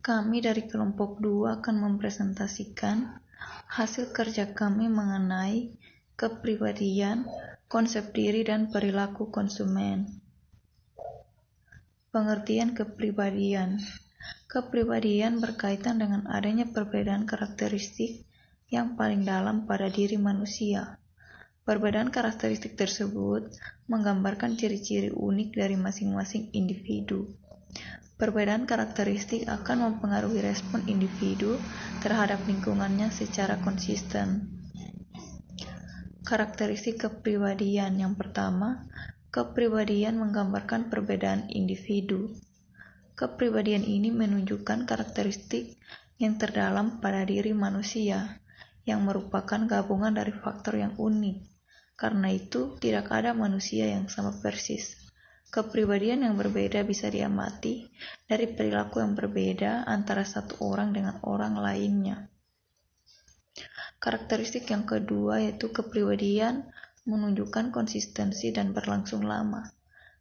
Kami dari kelompok 2 akan mempresentasikan hasil kerja kami mengenai kepribadian, konsep diri, dan perilaku konsumen. Pengertian kepribadian. Kepribadian berkaitan dengan adanya perbedaan karakteristik yang paling dalam pada diri manusia. Perbedaan karakteristik tersebut menggambarkan ciri-ciri unik dari masing-masing individu. Perbedaan karakteristik akan mempengaruhi respon individu terhadap lingkungannya secara konsisten. Karakteristik kepribadian yang pertama, kepribadian menggambarkan perbedaan individu. Kepribadian ini menunjukkan karakteristik yang terdalam pada diri manusia, yang merupakan gabungan dari faktor yang unik. Karena itu, tidak ada manusia yang sama persis. Kepribadian yang berbeda bisa diamati dari perilaku yang berbeda antara satu orang dengan orang lainnya. Karakteristik yang kedua yaitu kepribadian menunjukkan konsistensi dan berlangsung lama.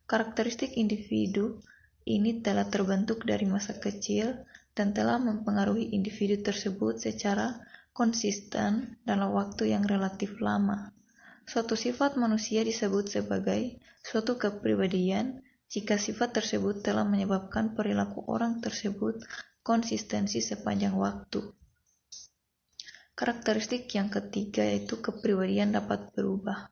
Karakteristik individu ini telah terbentuk dari masa kecil dan telah mempengaruhi individu tersebut secara konsisten dalam waktu yang relatif lama. Suatu sifat manusia disebut sebagai suatu kepribadian jika sifat tersebut telah menyebabkan perilaku orang tersebut konsistensi sepanjang waktu. Karakteristik yang ketiga yaitu kepribadian dapat berubah.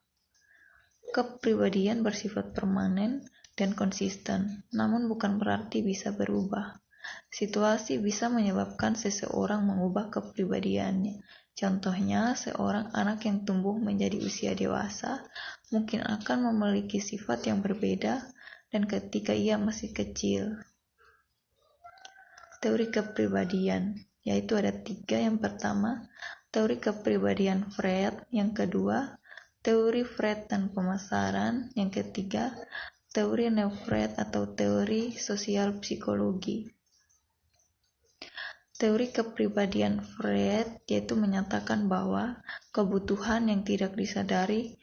Kepribadian bersifat permanen dan konsisten, namun bukan berarti bisa berubah. Situasi bisa menyebabkan seseorang mengubah kepribadiannya. Contohnya, seorang anak yang tumbuh menjadi usia dewasa mungkin akan memiliki sifat yang berbeda dan ketika ia masih kecil. Teori kepribadian, yaitu ada 3. Yang pertama, teori kepribadian Freud. Yang kedua, teori Freud dan pemasaran. Yang ketiga, teori neo-Freud atau teori sosial psikologi. Teori kepribadian Freud yaitu menyatakan bahwa kebutuhan yang tidak disadari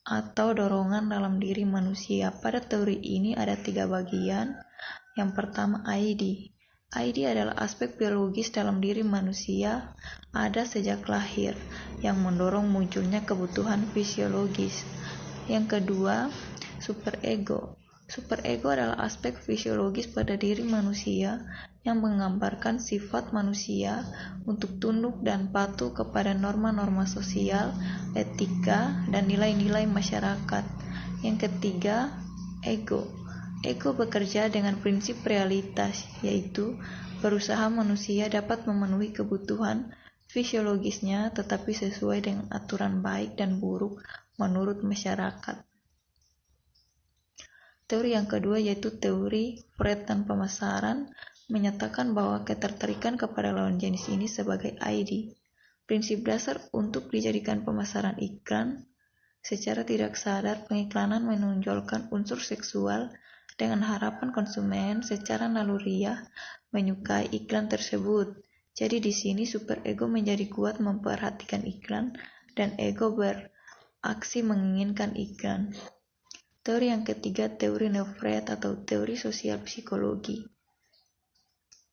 atau dorongan dalam diri manusia. Pada teori ini ada 3 bagian. Yang pertama, ID. ID adalah aspek biologis dalam diri manusia ada sejak lahir yang mendorong munculnya kebutuhan fisiologis. Yang kedua, superego. Superego adalah aspek fisiologis pada diri manusia yang menggambarkan sifat manusia untuk tunduk dan patuh kepada norma-norma sosial, etika, dan nilai-nilai masyarakat. Yang ketiga, ego. Ego bekerja dengan prinsip realitas, yaitu berusaha manusia dapat memenuhi kebutuhan fisiologisnya tetapi sesuai dengan aturan baik dan buruk menurut masyarakat. Teori yang kedua yaitu teori Freud dan pemasaran menyatakan bahwa ketertarikan kepada lawan jenis ini sebagai ID. Prinsip dasar untuk dijadikan pemasaran iklan. Secara tidak sadar, pengiklanan menonjolkan unsur seksual dengan harapan konsumen secara naluriah menyukai iklan tersebut. Jadi di sini superego menjadi kuat memperhatikan iklan dan ego beraksi menginginkan iklan. Teori yang ketiga, teori neo-Freud atau teori sosial psikologi,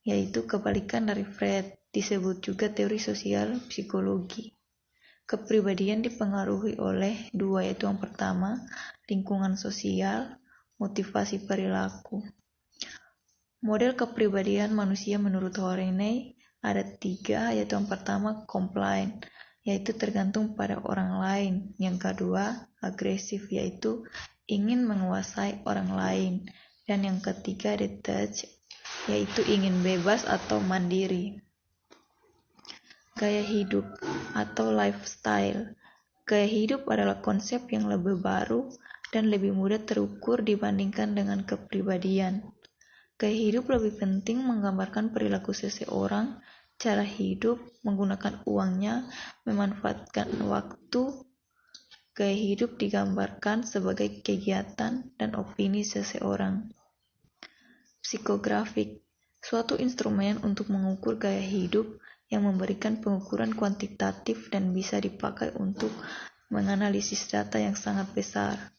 yaitu kebalikan dari Freud, disebut juga teori sosial psikologi. Kepribadian dipengaruhi oleh 2, yaitu yang pertama, lingkungan sosial, motivasi perilaku. Model kepribadian manusia menurut Horney ada 3, yaitu yang pertama, compliant, yaitu tergantung pada orang lain. Yang kedua, agresif, yaitu ingin menguasai orang lain. Dan yang ketiga, detached, yaitu ingin bebas atau mandiri. Gaya hidup atau lifestyle. Gaya hidup adalah konsep yang lebih baru dan lebih mudah terukur dibandingkan dengan kepribadian. Gaya hidup lebih penting menggambarkan perilaku seseorang, cara hidup, menggunakan uangnya, memanfaatkan waktu. Gaya hidup digambarkan sebagai kegiatan dan opini seseorang. Psikografik, suatu instrumen untuk mengukur gaya hidup yang memberikan pengukuran kuantitatif dan bisa dipakai untuk menganalisis data yang sangat besar.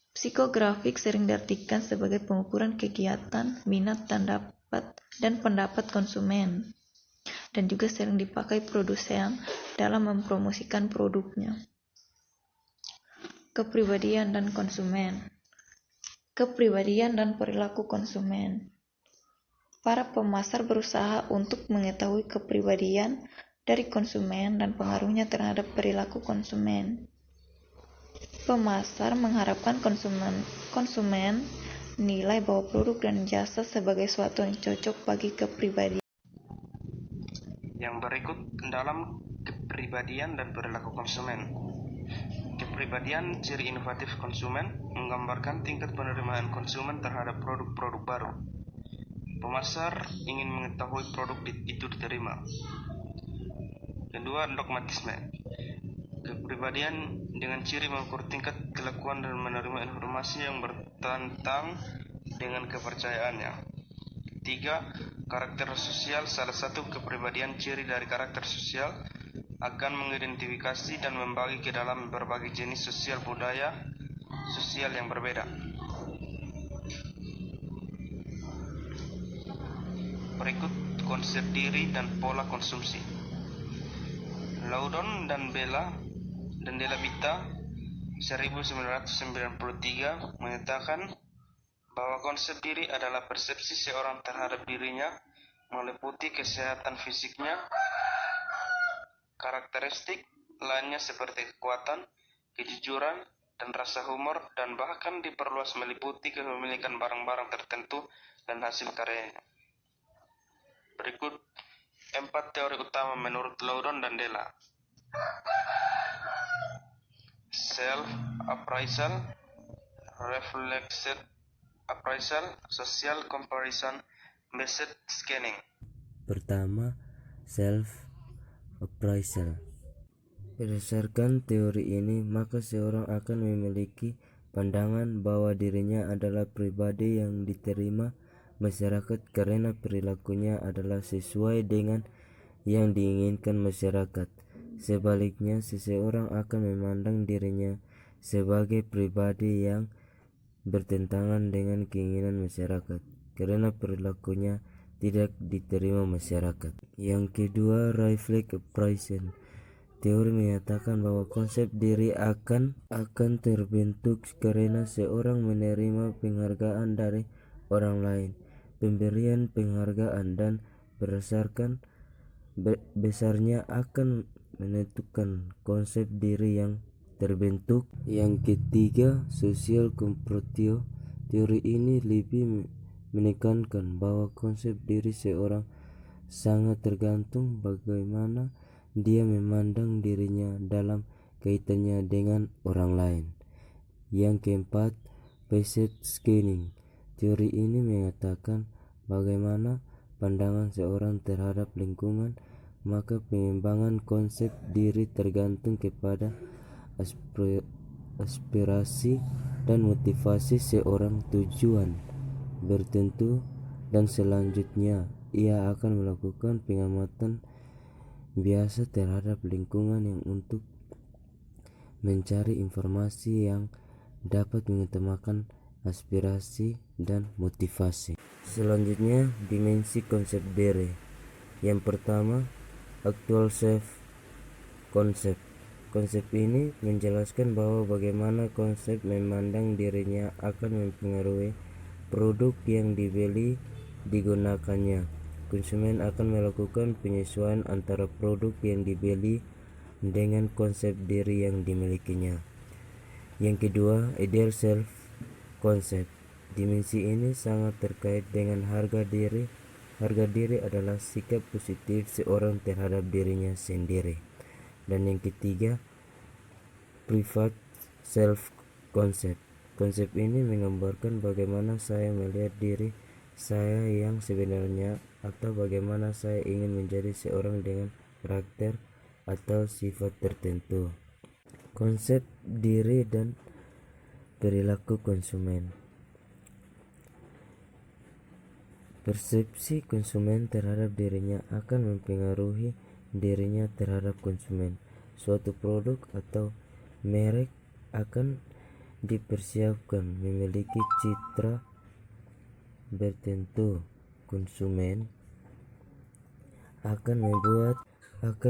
Psikografik sering diartikan sebagai pengukuran kegiatan, minat, dan dan pendapat konsumen, dan juga sering dipakai produsen dalam mempromosikan produknya. Kepribadian dan konsumen. Kepribadian dan perilaku konsumen. Para pemasar berusaha untuk mengetahui kepribadian dari konsumen dan pengaruhnya terhadap perilaku konsumen. Pemasar mengharapkan konsumen nilai bahwa produk dan jasa sebagai suatu yang cocok bagi kepribadian. Yang berikut dalam kepribadian dan perilaku konsumen. Kepribadian ciri inovatif konsumen menggambarkan tingkat penerimaan konsumen terhadap produk-produk baru. Pemasar ingin mengetahui produk itu diterima. Kedua, dogmatisme. Kepribadian dengan ciri mengukur tingkat kelakuan dan menerima informasi yang bertentang dengan kepercayaannya. Tiga, karakter sosial. Salah satu kepribadian ciri dari karakter sosial akan mengidentifikasi dan membagi ke dalam berbagai jenis sosial budaya sosial yang berbeda. Berikut konsep diri dan pola konsumsi. Loudon dan Della Vita 1993 menyatakan bahwa konsep diri adalah persepsi seorang terhadap dirinya, meliputi kesehatan fisiknya, karakteristik lainnya seperti kekuatan, kejujuran, dan rasa humor, dan bahkan diperluas meliputi kepemilikan barang-barang tertentu dan hasil karyanya. Berikut 4 teori utama menurut Loudon dan Della. Self-appraisal, reflexed appraisal, social comparison, based scanning. Pertama, self-appraisal. Berdasarkan teori ini, maka seorang akan memiliki pandangan bahwa dirinya adalah pribadi yang diterima masyarakat karena perilakunya adalah sesuai dengan yang diinginkan masyarakat. Sebaliknya, seseorang akan memandang dirinya sebagai pribadi yang bertentangan dengan keinginan masyarakat karena perilakunya tidak diterima masyarakat. Yang kedua, reflex appraisal. Teori menyatakan bahwa konsep diri akan terbentuk karena seorang menerima penghargaan dari orang lain. Pemberian penghargaan dan berdasarkan besarnya akan menentukan konsep diri yang terbentuk. Yang ketiga, social compartio. Teori ini lebih menekankan bahwa konsep diri seorang sangat tergantung bagaimana dia memandang dirinya dalam kaitannya dengan orang lain. Yang keempat, based scanning. Teori ini mengatakan bagaimana pandangan seorang terhadap lingkungan, maka pengembangan konsep diri tergantung kepada aspirasi dan motivasi seorang. Tujuan bertentu dan selanjutnya ia akan melakukan pengamatan biasa terhadap lingkungan yang untuk mencari informasi yang dapat mengutamakan aspirasi dan motivasi. Selanjutnya, dimensi konsep diri. Yang pertama, actual self concept. Konsep ini menjelaskan bahwa bagaimana konsep memandang dirinya akan mempengaruhi produk yang digunakannya. Konsumen akan melakukan penyesuaian antara produk yang dibeli dengan konsep diri yang dimilikinya. Yang kedua, ideal self concept. Dimensi ini sangat terkait dengan harga diri. Harga diri adalah sikap positif seorang terhadap dirinya sendiri. Dan yang ketiga, private self concept. Konsep ini menggambarkan bagaimana saya melihat diri saya yang sebenarnya atau bagaimana saya ingin menjadi seorang dengan karakter atau sifat tertentu. Konsep diri dan perilaku konsumen. Persepsi konsumen terhadap dirinya akan mempengaruhi dirinya terhadap konsumen. Suatu produk atau merek akan dipersiapkan memiliki citra bertentu konsumen akan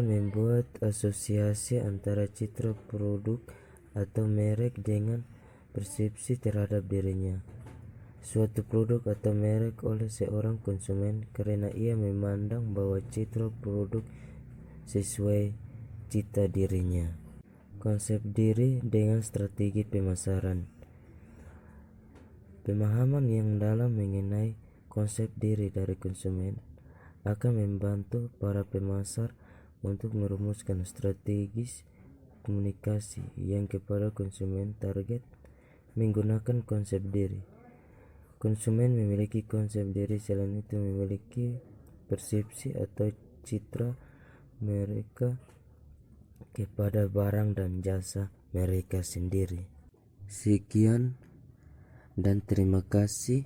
membuat asosiasi antara citra produk atau merek dengan persepsi terhadap dirinya. Suatu produk atau merek oleh seorang konsumen karena ia memandang bahwa citra produk sesuai cita dirinya. Konsep diri dengan strategi pemasaran. Pemahaman yang dalam mengenai konsep diri dari konsumen akan membantu para pemasar untuk merumuskan strategis komunikasi yang kepada konsumen target menggunakan konsep diri. Konsumen memiliki konsep diri, selain itu memiliki persepsi atau citra mereka kepada barang dan jasa mereka sendiri. Sekian dan terima kasih.